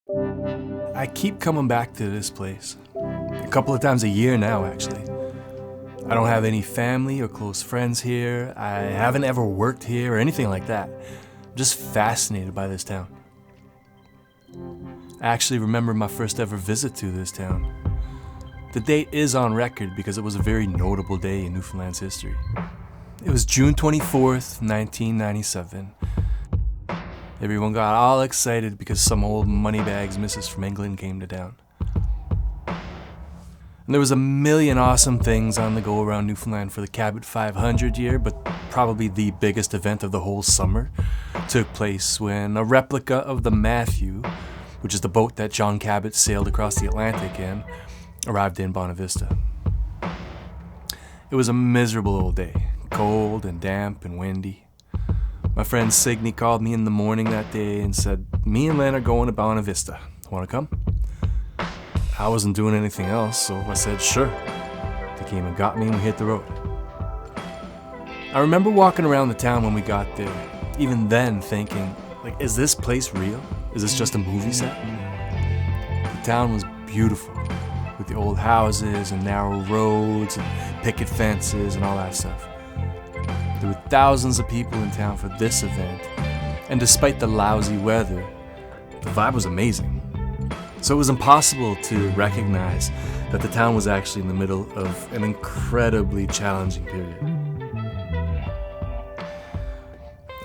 I keep coming back to this place. A couple of times a year now, actually. I don't have any family or close friends here. I haven't ever worked here or anything like that. I'm just fascinated by this town. I actually remember my first ever visit to this town. The date is on record because it was a very notable day in Newfoundland's history. It was June 24th, 1997. Everyone got all excited because some old moneybags missus from England came to town. And there was a million awesome things on the go around Newfoundland for the Cabot 500 year, but probably the biggest event of the whole summer took place when a replica of the Matthew, which is the boat that John Cabot sailed across the Atlantic in, arrived in Bonavista. It was a miserable old day, cold and damp and windy. My friend Signe called me in the morning that day and said, "Me and Len are going to Bonavista. Want to come?" I wasn't doing anything else, so I said, "Sure." They came and got me and we hit the road. I remember walking around the town when we got there, even then thinking, is this place real? Is this just a movie set? The town was beautiful, with the old houses and narrow roads and picket fences and all that stuff. There were thousands of people in town for this event, and despite the lousy weather, the vibe was amazing. So it was impossible to recognize that the town was actually in the middle of an incredibly challenging period.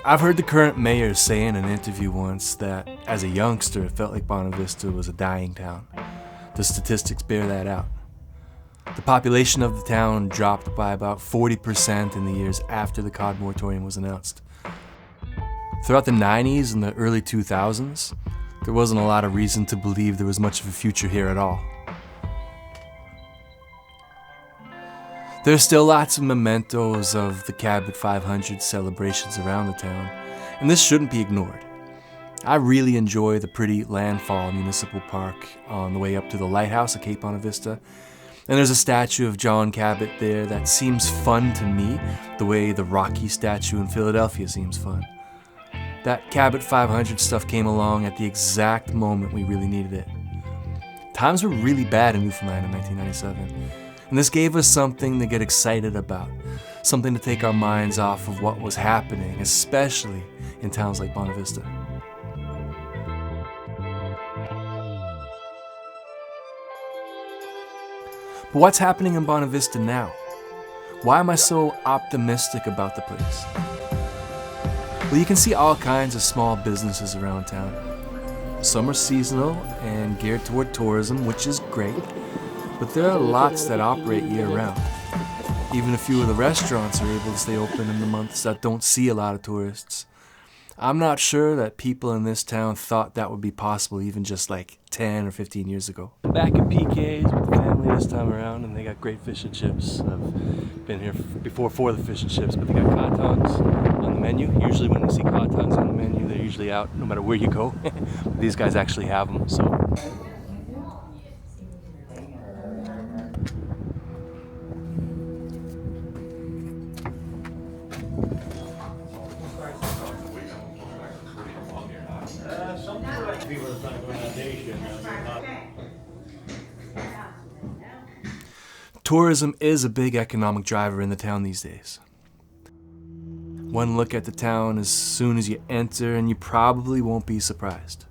I've heard the current mayor say in an interview once that as a youngster it felt like Bonavista was a dying town. The statistics bear that out. The population of the town dropped by about 40% in the years after the cod moratorium was announced. Throughout the 90s and the early 2000s, there wasn't a lot of reason to believe there was much of a future here at all. There's still lots of mementos of the Cabot 500 celebrations around the town, and this shouldn't be ignored. I really enjoy the pretty Landfall Municipal Park on the way up to the lighthouse at Cape Bonavista. And there's a statue of John Cabot there that seems fun to me, the way the Rocky statue in Philadelphia seems fun. That Cabot 500 stuff came along at the exact moment we really needed it. Times were really bad in Newfoundland in 1997, and this gave us something to get excited about, something to take our minds off of what was happening, especially in towns like Bonavista. But what's happening in Bonavista now? Why am I so optimistic about the place? Well, you can see all kinds of small businesses around town. Some are seasonal and geared toward tourism, which is great, but there are lots that operate year-round. Even a few of the restaurants are able to stay open in the months that don't see a lot of tourists. I'm not sure that people in this town thought that would be possible even just 10 or 15 years ago. Back at PK's with the family this time around, and they got great fish and chips. I've been here before for the fish and chips, but they got cod tongs on the menu. Usually when we see cod tongs on the menu, they're usually out no matter where you go. These guys actually have them, so. Tourism is a big economic driver in the town these days. One look at the town as soon as you enter and you probably won't be surprised.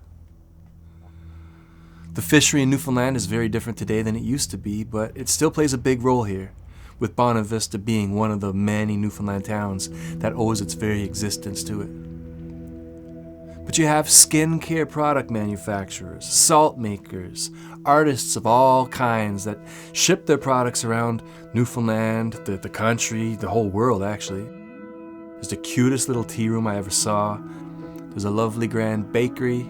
The fishery in Newfoundland is very different today than it used to be, but it still plays a big role here, with Bonavista being one of the many Newfoundland towns that owes its very existence to it. But you have skincare product manufacturers, salt makers, artists of all kinds that ship their products around Newfoundland, the country, the whole world actually. There's the cutest little tea room I ever saw. There's a lovely grand bakery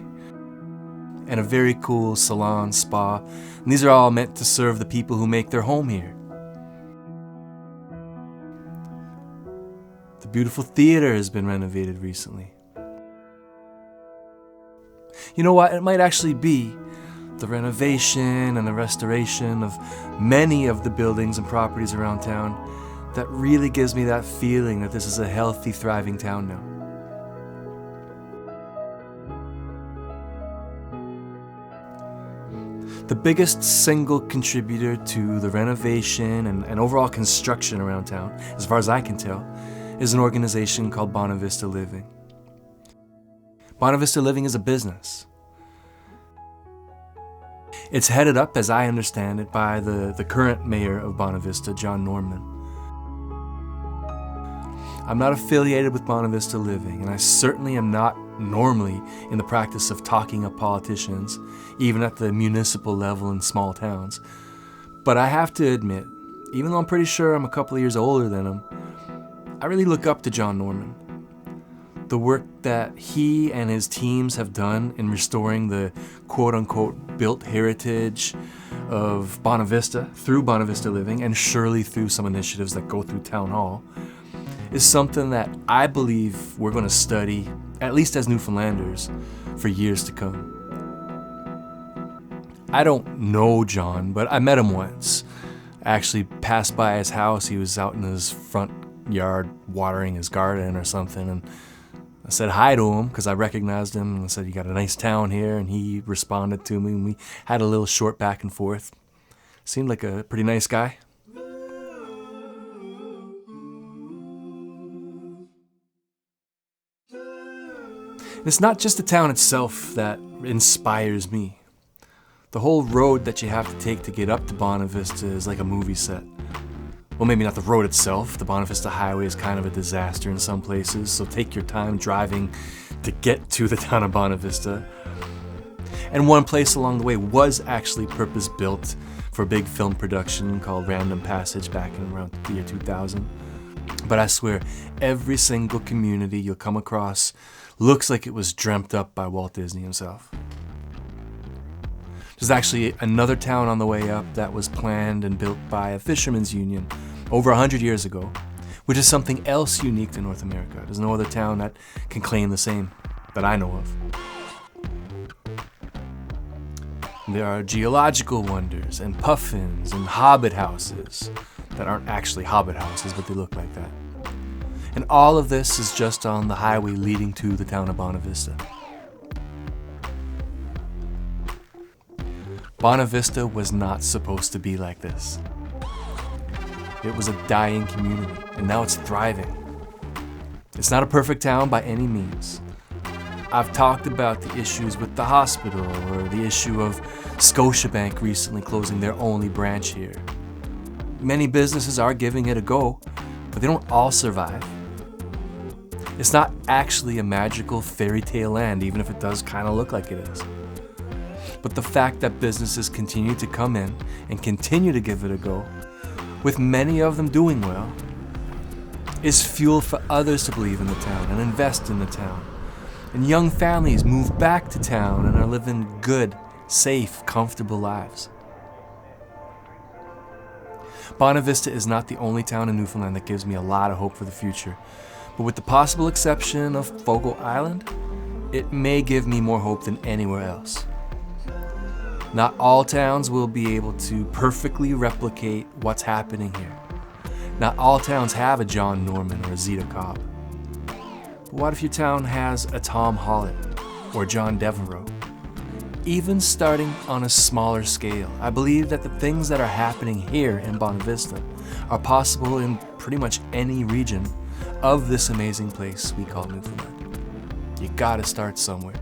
and a very cool salon spa. And these are all meant to serve the people who make their home here. The beautiful theater has been renovated recently. You know what? It might actually be the renovation and the restoration of many of the buildings and properties around town that really gives me that feeling that this is a healthy, thriving town now. The biggest single contributor to the renovation and overall construction around town, as far as I can tell, is an organization called Bonavista Living. Bonavista Living is a business. It's headed up, as I understand it, by the current mayor of Bonavista, John Norman. I'm not affiliated with Bonavista Living, and I certainly am not normally in the practice of talking up politicians, even at the municipal level in small towns. But I have to admit, even though I'm pretty sure I'm a couple of years older than him, I really look up to John Norman. The work that he and his teams have done in restoring the quote-unquote built heritage of Bonavista through Bonavista Living, and surely through some initiatives that go through Town Hall, is something that I believe we're going to study, at least as Newfoundlanders, for years to come. I don't know John, but I met him once. I actually passed by his house. He was out in his front yard watering his garden or something, and I said hi to him because I recognized him, and I said, "You got a nice town here," and he responded to me, and we had a little short back and forth. Seemed like a pretty nice guy. It's not just the town itself that inspires me. The whole road that you have to take to get up to Bonavista is like a movie set. Well, maybe not the road itself. The Bonavista Highway is kind of a disaster in some places, so take your time driving to get to the town of Bonavista. And one place along the way was actually purpose-built for a big film production called Random Passage back in around the year 2000. But I swear, every single community you'll come across looks like it was dreamt up by Walt Disney himself. There's actually another town on the way up that was planned and built by a fishermen's union over 100 years ago, which is something else unique to North America. There's no other town that can claim the same that I know of. There are geological wonders and puffins and hobbit houses that aren't actually hobbit houses, but they look like that. And all of this is just on the highway leading to the town of Bonavista. Bonavista was not supposed to be like this. It was a dying community, and now it's thriving. It's not a perfect town by any means. I've talked about the issues with the hospital, or the issue of Scotiabank recently closing their only branch here. Many businesses are giving it a go, but they don't all survive. It's not actually a magical fairy tale land, even if it does kind of look like it is. But the fact that businesses continue to come in and continue to give it a go, with many of them doing well, is fuel for others to believe in the town and invest in the town. And young families move back to town and are living good, safe, comfortable lives. Bonavista is not the only town in Newfoundland that gives me a lot of hope for the future. But with the possible exception of Fogo Island, it may give me more hope than anywhere else. Not all towns will be able to perfectly replicate what's happening here. Not all towns have a John Norman or a Zeta Cobb. But what if your town has a Tom Hollett or John Devereaux? Even starting on a smaller scale, I believe that the things that are happening here in Bonavista are possible in pretty much any region of this amazing place we call Newfoundland. You gotta start somewhere.